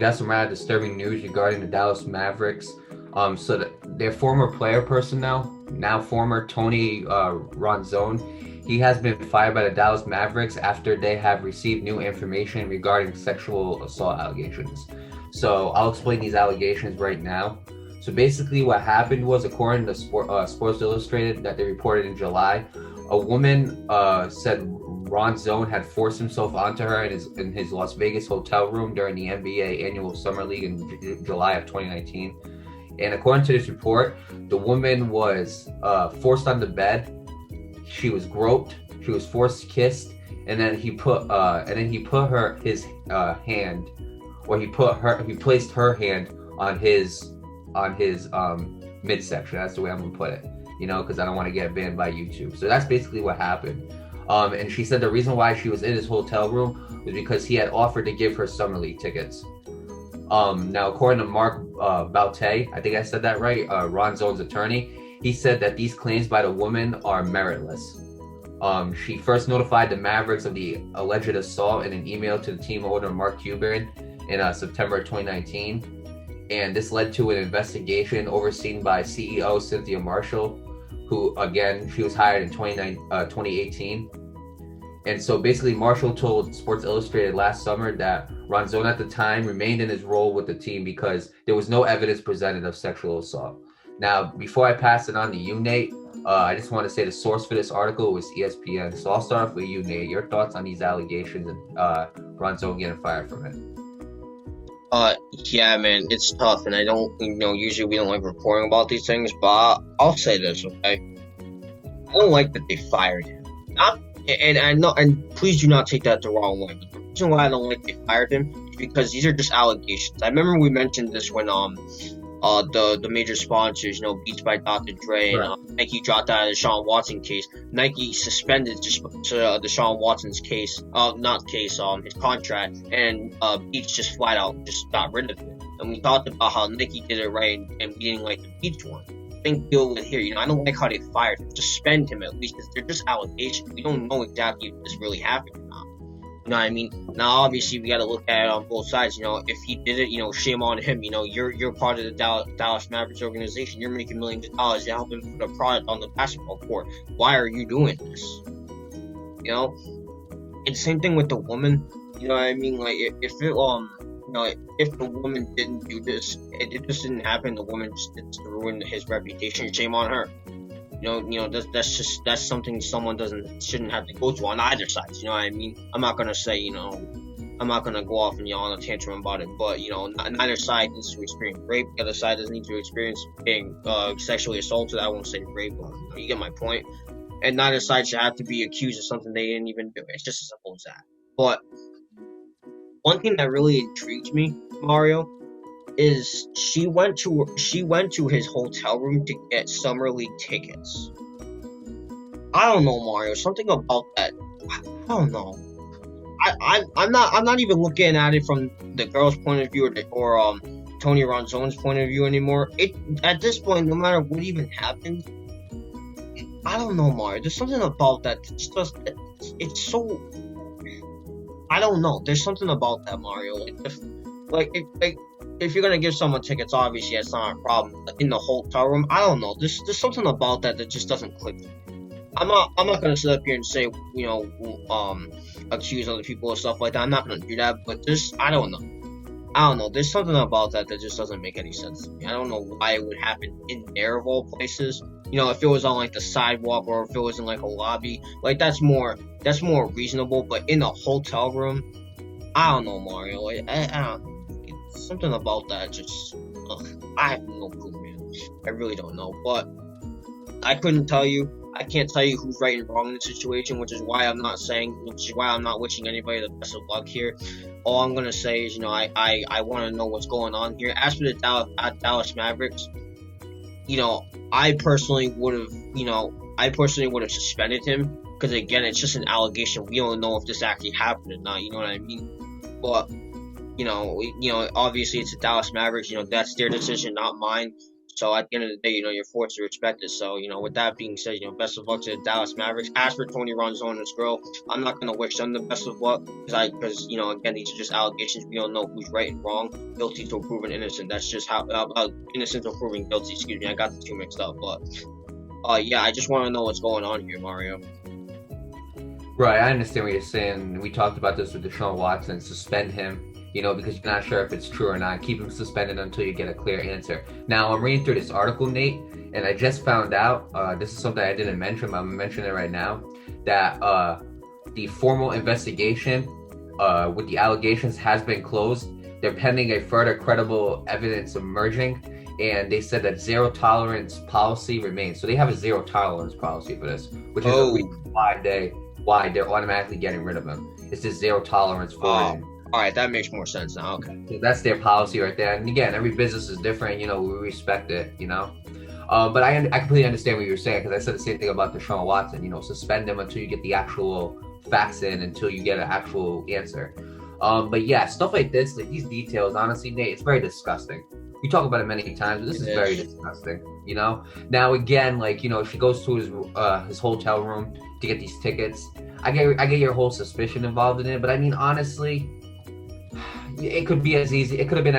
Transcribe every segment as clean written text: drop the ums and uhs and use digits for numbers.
got some rather disturbing news regarding the Dallas Mavericks. Their former player personnel, now former Tony Ronzone, he has been fired by the Dallas Mavericks after they have received new information regarding sexual assault allegations. So I'll explain these allegations right now. So basically, what happened was, according to Sports Illustrated, that they reported in July, a woman said Ronzone had forced himself onto her in his Las Vegas hotel room during the NBA Annual Summer League in July of 2019. And according to this report, the woman was forced on the bed. She was groped. She was forced kissed, and then he placed her hand on his midsection. That's the way I'm gonna put it. Because I don't want to get banned by YouTube. So that's basically what happened. And she said the reason why she was in his hotel room was because he had offered to give her summer league tickets. Now, according to Mark Baute, I think I said that right, Ronzone's attorney, he said that these claims by the woman are meritless. She first notified the Mavericks of the alleged assault in an email to the team owner Mark Cuban in September 2019. And this led to an investigation overseen by CEO Cynthia Marshall, who, again, she was hired in 2018. And so basically, Marshall told Sports Illustrated last summer that Ronzone at the time remained in his role with the team because there was no evidence presented of sexual assault. Now, before I pass it on to you, Nate, I just want to say the source for this article was ESPN. So I'll start off with you, Nate. Your thoughts on these allegations and Ronzone getting fired from it? Yeah, man, it's tough, and I don't, usually we don't like reporting about these things, but I'll say this, okay? I don't like that they fired him. And please do not take that the wrong way. But the reason why I don't like they fired him is because these are just allegations. I remember we mentioned this when the major sponsors, Beats by Dr. Dre, and Nike dropped out of the Deshaun Watson case. Nike suspended just Deshaun Watson's his contract, and Beats just flat out just got rid of it. And we talked about how Nike did it right, and we didn't like the Beats one. Same deal with here. I don't like how they fired him. Suspend him at least, because they're just allegations. We don't know exactly if this really happened or not. You know what I mean? Now, obviously, we got to look at it on both sides. If he did it, shame on him. You're part of the Dallas Mavericks organization. You're making millions of dollars to help him put a product on the basketball court. Why are you doing this? And same thing with the woman. You know what I mean? Like, if the woman didn't do this, it just didn't happen. The woman just did to ruin his reputation. Shame on her. That's something someone shouldn't have to go to on either side. You know what I mean? I'm not gonna say, I'm not gonna go off and yell on a tantrum about it, but neither side needs to experience rape. The other side doesn't need to experience being sexually assaulted. I won't say rape, but you get my point. And neither side should have to be accused of something they didn't even do. It's just as simple as that. But one thing that really intrigues me, Mario, is she went to his hotel room to get summer league tickets. I don't know, Mario. Something about that. I don't know. I'm not even looking at it from the girl's point of view or Tony Ronzone's point of view anymore. At this point, no matter what even happens, I don't know, Mario. There's something about that. It's so. I don't know. There's something about that, Mario. If you're gonna give someone tickets, obviously that's not a problem. In the hotel room, I don't know. There's something about that just doesn't click. I'm not gonna sit up here and say, accuse other people or stuff like that. I'm not gonna do that. But I don't know. There's something about that just doesn't make any sense to me. I don't know why it would happen in there of all places. If it was on like the sidewalk or if it was in like a lobby, like that's more reasonable. But in a hotel room, I don't know, Mario. I don't know. Something about that just, I have no clue, man. I really don't know. But I can't tell you who's right and wrong in the situation, which is why I'm not wishing anybody the best of luck here. All I'm gonna say is, I want to know what's going on here. As for the Dallas Mavericks, I personally would have suspended him, because again, it's just an allegation. We don't know if this actually happened or not. You know what I mean? But obviously it's the Dallas Mavericks. That's their decision, not mine. So at the end of the day, you're forced to respect it. So, with that being said, best of luck to the Dallas Mavericks. As for Tony Ronzone and his girl, I'm not gonna wish them the best of luck because again, these are just allegations. We don't know who's right and wrong, guilty till proven innocent. That's just how innocent till proven guilty. Excuse me, I got the two mixed up. But yeah, I just want to know what's going on here, Mario. Right, I understand what you're saying. We talked about this with Deshaun Watson. Suspend him. Because you're not sure if it's true or not. Keep him suspended until you get a clear answer. Now, I'm reading through this article, Nate, and I just found out, this is something I didn't mention, but I'm mentioning it right now, that the formal investigation with the allegations has been closed. They're pending a further credible evidence emerging, and they said that zero tolerance policy remains. So they have a zero tolerance policy for this, which is the reason why they're automatically getting rid of him. It's just zero tolerance for it. All right, that makes more sense now. Okay. So that's their policy right there. And again, every business is different. We respect it. But I completely understand what you're saying, because I said the same thing about Deshaun Watson. Suspend him until you get the actual facts in, until you get an actual answer. But yeah, stuff like this, like these details, honestly, Nate, it's very disgusting. We talk about it many times, but this is very disgusting. Now again, she goes to his hotel room to get these tickets. I get your whole suspicion involved in it, but I mean, honestly, it could be as easy. It could have been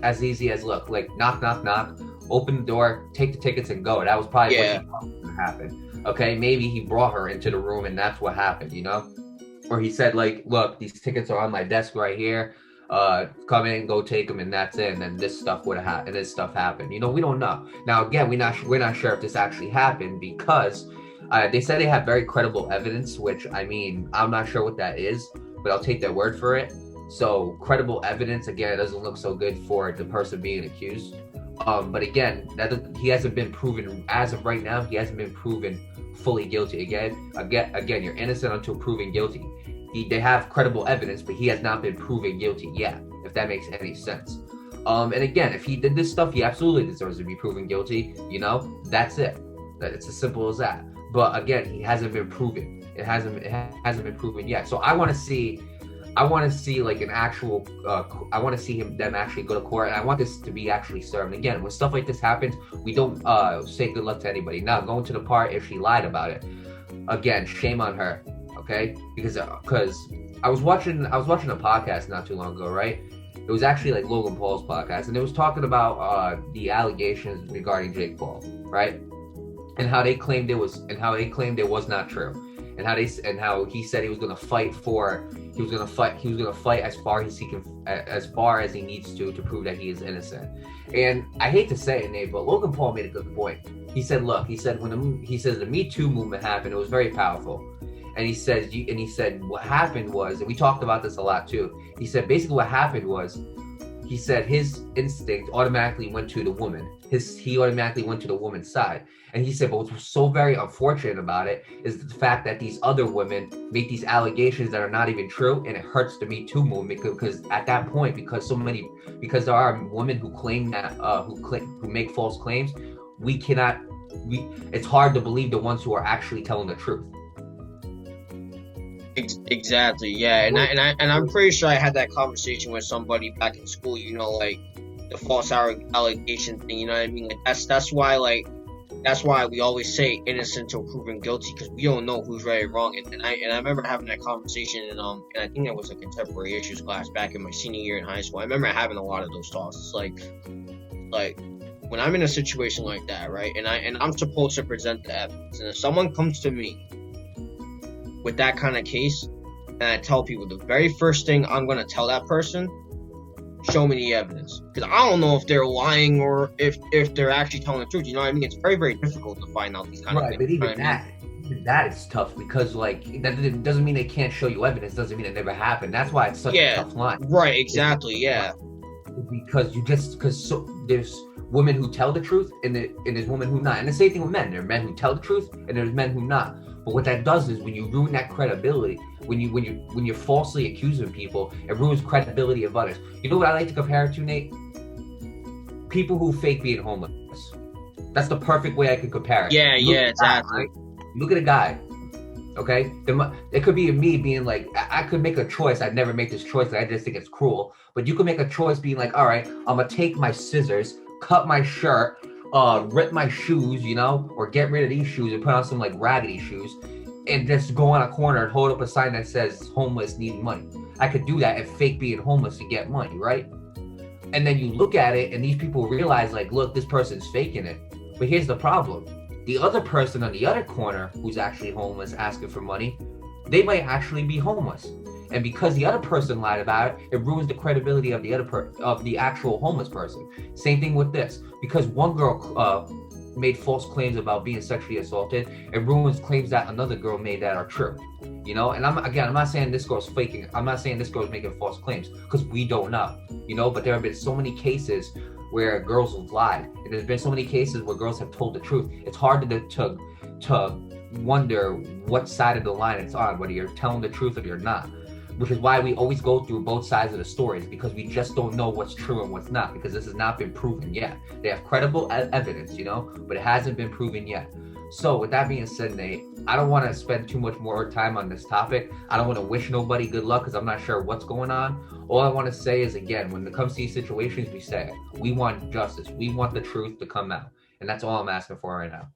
as easy as, look, knock, knock, knock, open the door, take the tickets, and go. That was probably what he thought was going to happen. Okay, maybe he brought her into the room, and that's what happened. Or he said, look, these tickets are on my desk right here. Come in, go take them, and that's it. And then this stuff would have happened. And this stuff happened. We don't know. Now again, we're not sure if this actually happened, because they said they have very credible evidence, which, I mean, I'm not sure what that is, but I'll take their word for it. So credible evidence, again, it doesn't look so good for the person being accused. But again, he hasn't been proven, as of right now, he hasn't been proven fully guilty. Again, you're innocent until proven guilty. They have credible evidence, but he has not been proven guilty yet, if that makes any sense. And again, if he did this stuff, he absolutely deserves to be proven guilty. That's it. It's as simple as that. But again, he hasn't been proven. It hasn't been proven yet. So I want to see like an actual, I want to see them actually go to court, and I want this to be actually served. And again, when stuff like this happens, we don't say good luck to anybody. Now, going to the part if she lied about it, again, shame on her, okay? Because I was watching a podcast not too long ago, right? It was actually like Logan Paul's podcast, and it was talking about the allegations regarding Jake Paul, right? And how they claimed it was not true. And how he said he was going to fight as far as he needs to prove that he is innocent. And I hate to say it, Nate, but Logan Paul made a good point. He said when the Me Too movement happened, it was very powerful. And he said what happened was, and we talked about this a lot too. He said basically what happened was, he said his instinct automatically went to the woman. He automatically went to the woman's side. And he said, but what's so very unfortunate about it is the fact that these other women make these allegations that are not even true, and it hurts the Me Too movement, because at that point, because there are women who claim that, who make false claims, it's hard to believe the ones who are actually telling the truth. Exactly, yeah, and I'm pretty sure I had that conversation with somebody back in school. Like the false allegation thing. You know what I mean? Like that's why we always say innocent till proven guilty, because we don't know who's right or wrong. And I remember having that conversation, and I think that was a contemporary issues class back in my senior year in high school. I remember having a lot of those talks. It's like when I'm in a situation like that, right? And I'm supposed to present the evidence, and if someone comes to me with that kind of case, and I tell people the very first thing I'm going to tell that person, show me the evidence, because I don't know if they're lying or if they're actually telling the truth. You know what I mean? It's very, very difficult to find out these kind of things. But even that is tough, because that doesn't mean they can't show you evidence. Doesn't mean it never happened. That's why it's such a tough line. Right? Exactly. Yeah. Because there's women who tell the truth, and there's women who not. And the same thing with men. There are men who tell the truth, and there's men who not. But what that does is, when you ruin that credibility, when you're falsely accusing people, it ruins credibility of others. You know what I like to compare it to, Nate? People who fake being homeless. That's the perfect way I could compare it. Yeah, exactly. Guy, right? Look at a guy, okay? It could be me being like, I could make a choice. I'd never make this choice. I just think it's cruel. But you could make a choice being like, all right, I'm gonna take my scissors, cut my shirt, rip my shoes, you know, or get rid of these shoes and put on some like raggedy shoes and just go on a corner and hold up a sign that says homeless needing money. I could do that and fake being homeless to get money, right? And then you look at it and these people realize like, look, this person's faking it. But here's the problem. The other person on the other corner who's actually homeless asking for money, they might actually be homeless. And because the other person lied about it, it ruins the credibility of the actual homeless person. Same thing with this. Because one girl made false claims about being sexually assaulted, it ruins claims that another girl made that are true. You know, and I'm not saying this girl's faking. I'm not saying this girl's making false claims because we don't know. You know, but there have been so many cases where girls have lied, and there's been so many cases where girls have told the truth. It's hard to wonder what side of the line it's on, whether you're telling the truth or you're not. Which is why we always go through both sides of the stories, because we just don't know what's true and what's not, because this has not been proven yet. They have credible evidence, you know, but it hasn't been proven yet. So with that being said, Nate, I don't want to spend too much more time on this topic. I don't want to wish nobody good luck because I'm not sure what's going on. All I want to say is, again, when it comes to these situations, we say it. We want justice. We want the truth to come out. And that's all I'm asking for right now.